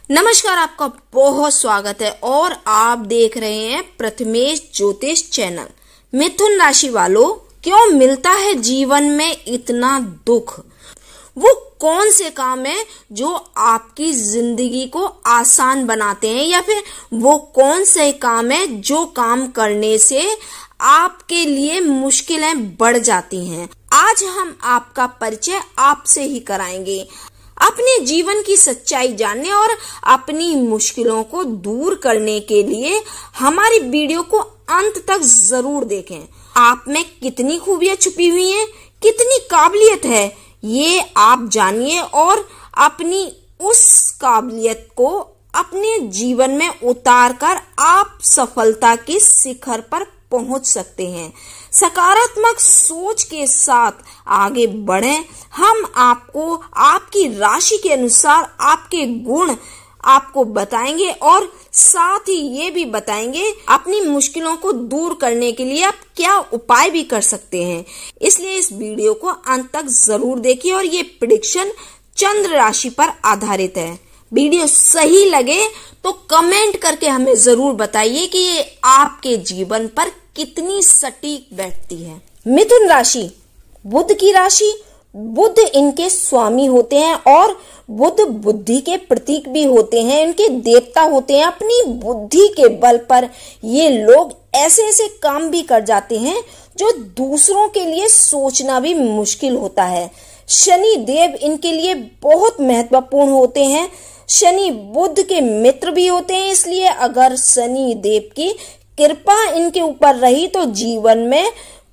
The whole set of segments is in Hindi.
नमस्कार, आपका बहुत स्वागत है और आप देख रहे हैं प्रथमेश ज्योतिष चैनल। मिथुन राशि वालों, क्यों मिलता है जीवन में इतना दुख? वो कौन से काम है जो आपकी जिंदगी को आसान बनाते हैं, या फिर वो कौन से काम है जो काम करने से आपके लिए मुश्किलें बढ़ जाती हैं? आज हम आपका परिचय आपसे ही कराएंगे। अपने जीवन की सच्चाई जानने और अपनी मुश्किलों को दूर करने के लिए हमारी वीडियो को अंत तक जरूर देखें। आप में कितनी खूबियां छुपी हुई हैं, कितनी काबिलियत है, ये आप जानिए और अपनी उस काबिलियत को अपने जीवन में उतार कर आप सफलता के शिखर पर पहुंच सकते हैं। सकारात्मक सोच के साथ आगे बढ़ें। हम आपको आपकी राशि के अनुसार आपके गुण आपको बताएंगे और साथ ही ये भी बताएंगे अपनी मुश्किलों को दूर करने के लिए आप क्या उपाय भी कर सकते हैं। इसलिए इस वीडियो को अंत तक जरूर देखिए और ये प्रेडिक्शन चंद्र राशि पर आधारित है। वीडियो सही लगे तो कमेंट करके हमें जरूर बताइए कि ये आपके जीवन पर कितनी सटीक बैठती है। मिथुन राशि बुध की राशि। बुध इनके स्वामी होते हैं और बुध बुद्धि के प्रतीक भी होते हैं, इनके देवता होते हैं। अपनी बुद्धि के बल पर ये लोग ऐसे ऐसे काम भी कर जाते हैं जो दूसरों के लिए सोचना भी मुश्किल होता है। शनि देव इनके लिए बहुत महत्वपूर्ण होते हैं। शनि बुध के मित्र भी होते हैं, इसलिए अगर शनि देव की कृपा इनके ऊपर रही तो जीवन में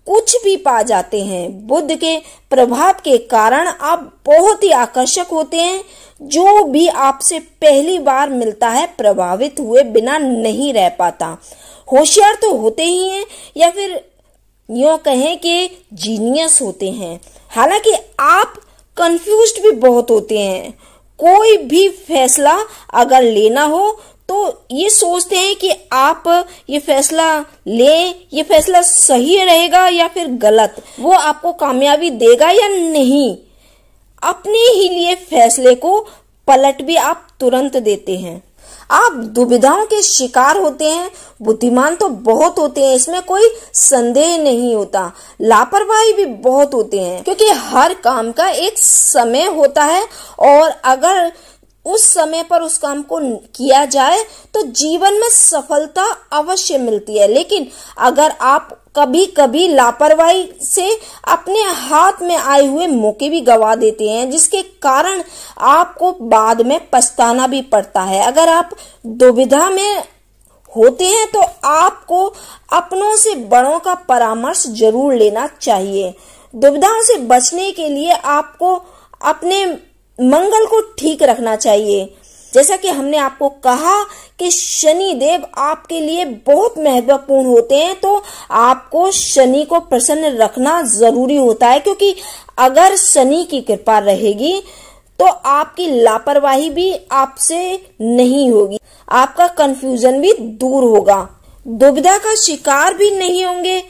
कुछ भी पा जाते हैं। बुध के प्रभाव के कारण आप बहुत ही आकर्षक होते हैं। जो भी आपसे पहली बार मिलता है प्रभावित हुए बिना नहीं रह पाता। होशियार तो होते ही हैं, या फिर यूं कहें कि जीनियस होते हैं। हालांकि आप कंफ्यूज्ड भी बहुत होते हैं। कोई भी फैसला अगर लेना हो तो ये सोचते हैं कि आप ये फैसला लें, ये फैसला सही रहेगा या फिर गलत, वो आपको कामयाबी देगा या नहीं। अपने ही लिए फैसले को पलट भी आप तुरंत देते हैं। आप दुविधाओं के शिकार होते हैं। बुद्धिमान तो बहुत होते हैं, इसमें कोई संदेह नहीं होता। लापरवाही भी बहुत होते हैं, क्योंकि हर काम का एक समय होता है और अगर उस समय पर उस काम को किया जाए तो जीवन में सफलता अवश्य मिलती है। लेकिन अगर आप कभी कभी लापरवाही से अपने हाथ में आए हुए मौके भी गवा देते हैं, जिसके कारण आपको बाद में पछताना भी पड़ता है। अगर आप दुविधा में होते हैं तो आपको अपनों से बड़ों का परामर्श जरूर लेना चाहिए। दुविधाओं से बचने के लिए आपको अपने मंगल को ठीक रखना चाहिए। जैसा कि हमने आपको कहा कि शनि देव आपके लिए बहुत महत्वपूर्ण होते हैं, तो आपको शनि को प्रसन्न रखना जरूरी होता है, क्योंकि अगर शनि की कृपा रहेगी तो आपकी लापरवाही भी आपसे नहीं होगी, आपका कंफ्यूजन भी दूर होगा, दुविधा का शिकार भी नहीं होंगे।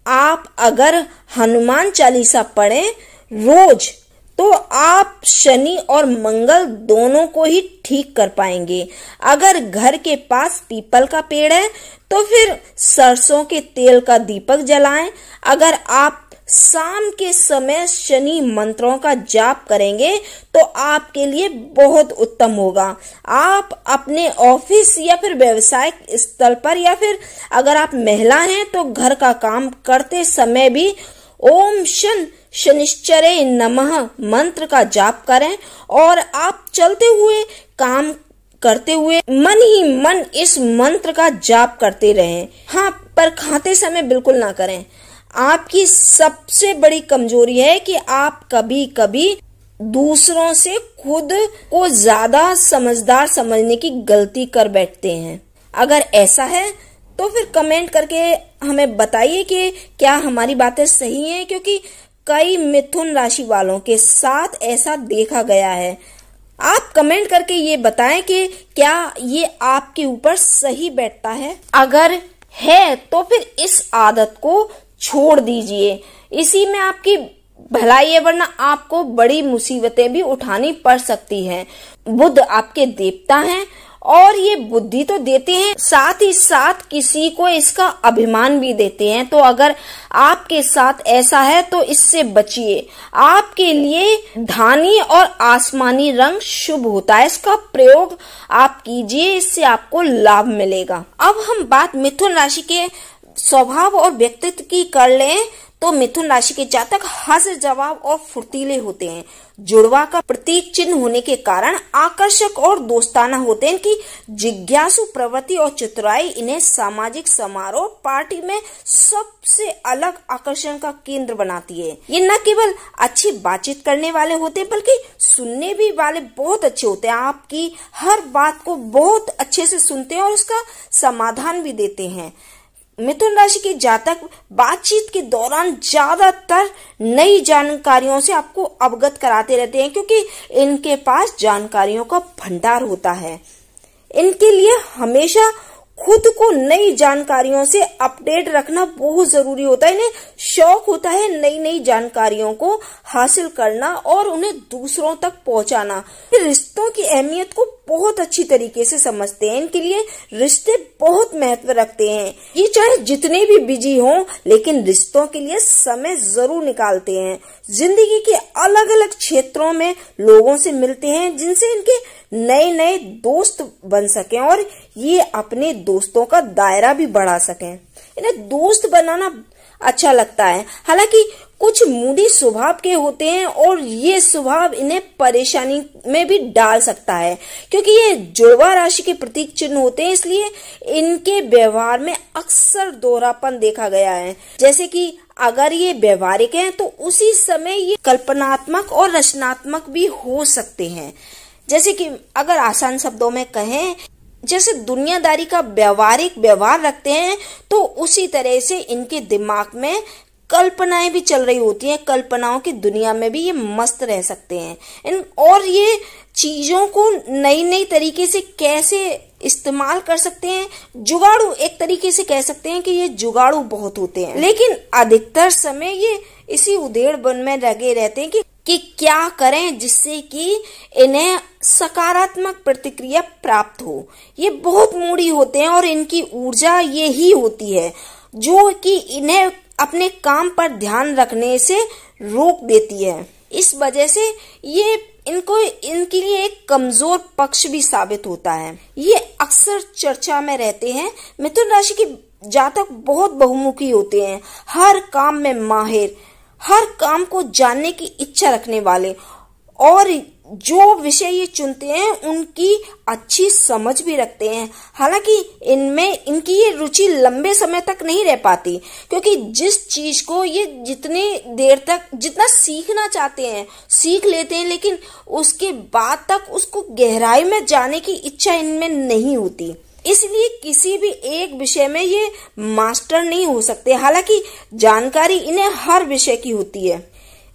आप अगर हनुमान चालीसा पढ़ें रोज तो आप शनि और मंगल दोनों को ही ठीक कर पाएंगे। अगर घर के पास पीपल का पेड़ है तो फिर सरसों के तेल का दीपक जलाएं। अगर आप शाम के समय शनि मंत्रों का जाप करेंगे तो आपके लिए बहुत उत्तम होगा। आप अपने ऑफिस या फिर व्यवसायिक स्थल पर, या फिर अगर आप महिला हैं तो घर का काम करते समय भी ओम शनिश्चरे नमः मंत्र का जाप करें और आप चलते हुए काम करते हुए मन ही मन इस मंत्र का जाप करते रहें। हाँ, पर खाते समय बिल्कुल ना करें। आपकी सबसे बड़ी कमजोरी है कि आप कभी कभी दूसरों से खुद को ज्यादा समझदार समझने की गलती कर बैठते हैं। अगर ऐसा है तो फिर कमेंट करके हमें बताइए कि क्या हमारी बातें सही हैं, क्योंकि कई मिथुन राशि वालों के साथ ऐसा देखा गया है। आप कमेंट करके ये बताएं कि क्या ये आपके ऊपर सही बैठता है। अगर है तो फिर इस आदत को छोड़ दीजिए। इसी में आपकी भलाई है, वरना आपको बड़ी मुसीबतें भी उठानी पड़ सकती हैं। बुध आपके देवता हैं और ये बुद्धि तो देते हैं, साथ ही साथ किसी को इसका अभिमान भी देते हैं। तो अगर आपके साथ ऐसा है तो इससे बचिए। आपके लिए धानी और आसमानी रंग शुभ होता है, इसका प्रयोग आप कीजिए, इससे आपको लाभ मिलेगा। अब हम बात मिथुन राशि के स्वभाव और व्यक्तित्व की कर लें तो मिथुन राशि के जातक हाजिर जवाब और फुर्तीले होते हैं। जुड़वा का प्रतीक चिन्ह होने के कारण आकर्षक और दोस्ताना होते हैं। इनकी जिज्ञासु प्रवृत्ति और चतुराई इन्हें सामाजिक समारोह पार्टी में सबसे अलग आकर्षण का केंद्र बनाती है। ये न केवल अच्छी बातचीत करने वाले होते हैं बल्कि सुनने भी वाले बहुत अच्छे होते हैं। आपकी हर बात को बहुत अच्छे से सुनते हैं और उसका समाधान भी देते हैं। मिथुन राशि के जातक बातचीत के दौरान ज्यादातर नई जानकारियों से आपको अवगत कराते रहते हैं, क्योंकि इनके पास जानकारियों का भंडार होता है। इनके लिए हमेशा खुद को नई जानकारियों से अपडेट रखना बहुत जरूरी होता है। इन्हें शौक होता है नई नई जानकारियों को हासिल करना और उन्हें दूसरों तक पहुंचाना। रिश्तों की अहमियत को बहुत अच्छी तरीके से समझते हैं। इनके लिए रिश्ते बहुत महत्व रखते हैं। ये चाहे जितने भी बिजी हों लेकिन रिश्तों के लिए समय जरूर निकालते हैं। जिंदगी के अलग अलग क्षेत्रों में लोगों से मिलते हैं जिनसे इनके नए नए दोस्त बन सकें और ये अपने दोस्तों का दायरा भी बढ़ा सकें। इन्हें दोस्त बनाना अच्छा लगता है। हालांकि कुछ मूडी स्वभाव के होते हैं और ये स्वभाव इन्हें परेशानी में भी डाल सकता है, क्योंकि ये जुड़वा राशि के प्रतीक चिन्ह होते हैं। इसलिए इनके व्यवहार में अक्सर दोहरापन देखा गया है। जैसे कि अगर ये व्यवहारिक हैं तो उसी समय ये कल्पनात्मक और रचनात्मक भी हो सकते हैं। जैसे कि अगर आसान शब्दों में कहें, जैसे दुनियादारी का व्यवहारिक व्यवहार रखते हैं तो उसी तरह से इनके दिमाग में कल्पनाएं भी चल रही होती हैं। कल्पनाओं की दुनिया में भी ये मस्त रह सकते हैं। और ये चीजों को नई नई तरीके से कैसे इस्तेमाल कर सकते हैं, जुगाड़ू एक तरीके से कह सकते हैं कि ये जुगाड़ू बहुत होते हैं। लेकिन अधिकतर समय ये इसी उधेड़बुन में लगे रहते हैं कि क्या करें जिससे कि इन्हें सकारात्मक प्रतिक्रिया प्राप्त हो। ये बहुत मूडी होते हैं और इनकी ऊर्जा यही होती है जो कि इन्हें अपने काम पर ध्यान रखने से रोक देती है। इस वजह से ये इनके लिए एक कमजोर पक्ष भी साबित होता है। ये अक्सर चर्चा में रहते हैं। मिथुन राशि के जातक बहुत बहुमुखी होते हैं, हर काम में माहिर, हर काम को जानने की इच्छा रखने वाले और जो विषय ये चुनते हैं उनकी अच्छी समझ भी रखते हैं। हालांकि इनकी ये रुचि लंबे समय तक नहीं रह पाती, क्योंकि जिस चीज को ये जितना सीखना चाहते हैं सीख लेते हैं, लेकिन उसके बाद तक उसको गहराई में जाने की इच्छा इनमें नहीं होती। इसलिए किसी भी एक विषय में ये मास्टर नहीं हो सकते। हालांकि जानकारी इन्हें हर विषय की होती है।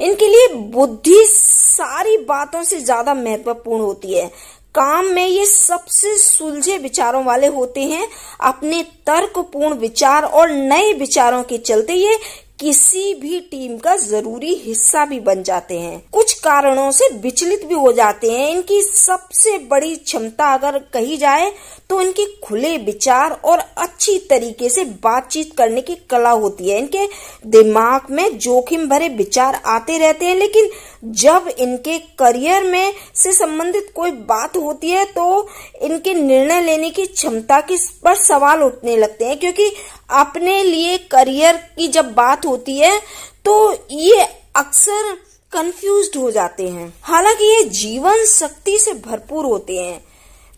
इनके लिए बुद्धि सारी बातों से ज्यादा महत्वपूर्ण होती है। काम में ये सबसे सुलझे विचारों वाले होते हैं। अपने तर्कपूर्ण विचार और नए विचारों के चलते ये किसी भी टीम का जरूरी हिस्सा भी बन जाते हैं। कुछ कारणों से विचलित भी हो जाते हैं। इनकी सबसे बड़ी क्षमता अगर कही जाए तो इनके खुले विचार और अच्छी तरीके से बातचीत करने की कला होती है। इनके दिमाग में जोखिम भरे विचार आते रहते हैं, लेकिन जब इनके करियर में से संबंधित कोई बात होती है तो इनके निर्णय लेने की क्षमता पर सवाल उठने लगते हैं, क्योंकि अपने लिए करियर की जब बात होती है तो ये अक्सर कंफ्यूज्ड हो जाते हैं। हालांकि ये जीवन शक्ति से भरपूर होते हैं।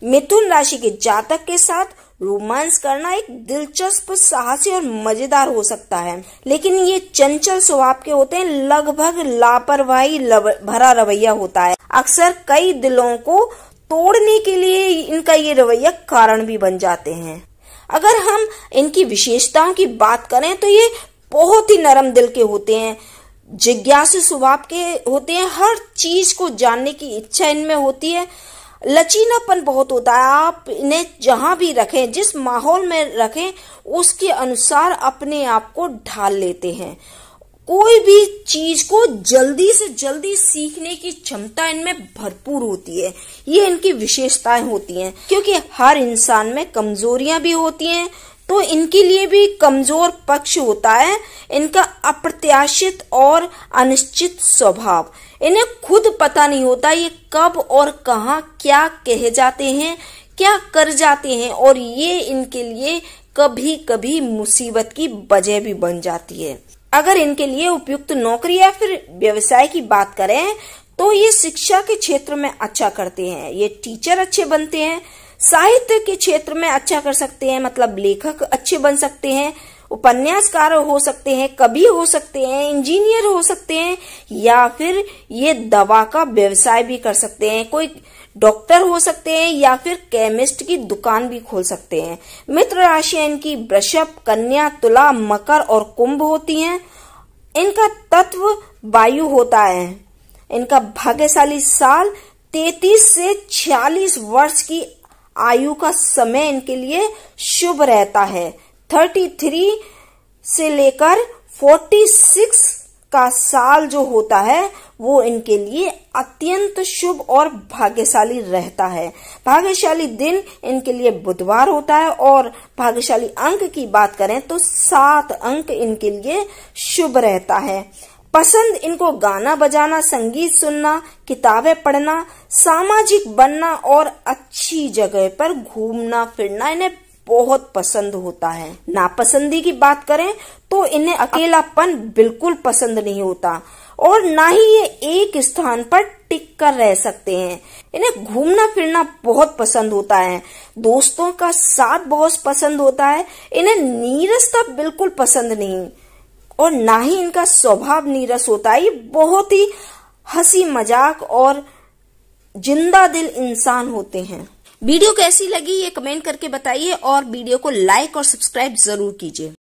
मिथुन राशि के जातक के साथ रोमांस करना एक दिलचस्प, साहसी और मजेदार हो सकता है, लेकिन ये चंचल स्वभाव के होते हैं। लगभग लापरवाही भरा रवैया होता है। अक्सर कई दिलों को तोड़ने के लिए इनका ये रवैया कारण भी बन जाते हैं। अगर हम इनकी विशेषताओं की बात करें तो ये बहुत ही नरम दिल के होते हैं, जिज्ञासु स्वभाव के होते हैं, हर चीज को जानने की इच्छा इनमें होती है। लचीलापन बहुत होता है। आप इन्हें जहां भी रखें, जिस माहौल में रखें, उसके अनुसार अपने आप को ढाल लेते हैं। कोई भी चीज को जल्दी से जल्दी सीखने की क्षमता इनमें भरपूर होती है। ये इनकी विशेषताएं होती हैं। क्योंकि हर इंसान में कमजोरियां भी होती हैं, तो इनके लिए भी कमजोर पक्ष होता है इनका अप्रत्याशित और अनिश्चित स्वभाव। इन्हें खुद पता नहीं होता ये कब और कहां क्या कह जाते हैं, क्या कर जाते हैं, और ये इनके लिए कभी कभी मुसीबत की वजह भी बन जाती है। अगर इनके लिए उपयुक्त नौकरी या फिर व्यवसाय की बात करें तो ये शिक्षा के क्षेत्र में अच्छा करते हैं। ये टीचर अच्छे बनते हैं, साहित्य के क्षेत्र में अच्छा कर सकते हैं, मतलब लेखक अच्छे बन सकते हैं, उपन्यासकार हो सकते हैं, कवि हो सकते हैं, इंजीनियर हो सकते हैं, या फिर ये दवा का व्यवसाय भी कर सकते हैं, कोई डॉक्टर हो सकते हैं, या फिर केमिस्ट की दुकान भी खोल सकते हैं। मित्र राशियां इनकी वृषभ, कन्या, तुला, मकर और कुंभ होती हैं। इनका तत्व वायु होता है। इनका भाग्यशाली साल 33 से 46 वर्ष की आयु का समय इनके लिए शुभ रहता है। 33 से लेकर 46 का साल जो होता है वो इनके लिए अत्यंत शुभ और भाग्यशाली रहता है। भाग्यशाली दिन इनके लिए बुधवार होता है, और भाग्यशाली अंक की बात करें तो 7 अंक इनके लिए शुभ रहता है। पसंद इनको गाना बजाना, संगीत सुनना, किताबें पढ़ना, सामाजिक बनना और अच्छी जगह पर घूमना फिरना इन्हें बहुत पसंद होता है। नापसंदी की बात करें तो इन्हें अकेलापन बिल्कुल पसंद नहीं होता, और ना ही ये एक स्थान पर टिक कर रह सकते हैं। इन्हें घूमना फिरना बहुत पसंद होता है, दोस्तों का साथ बहुत पसंद होता है। इन्हें नीरसता बिल्कुल पसंद नहीं, और ना ही इनका स्वभाव नीरस होता है। ये बहुत ही हंसी मजाक और जिंदा दिल इंसान होते हैं। वीडियो कैसी लगी ये कमेंट करके बताइए, और वीडियो को लाइक और सब्सक्राइब जरूर कीजिए।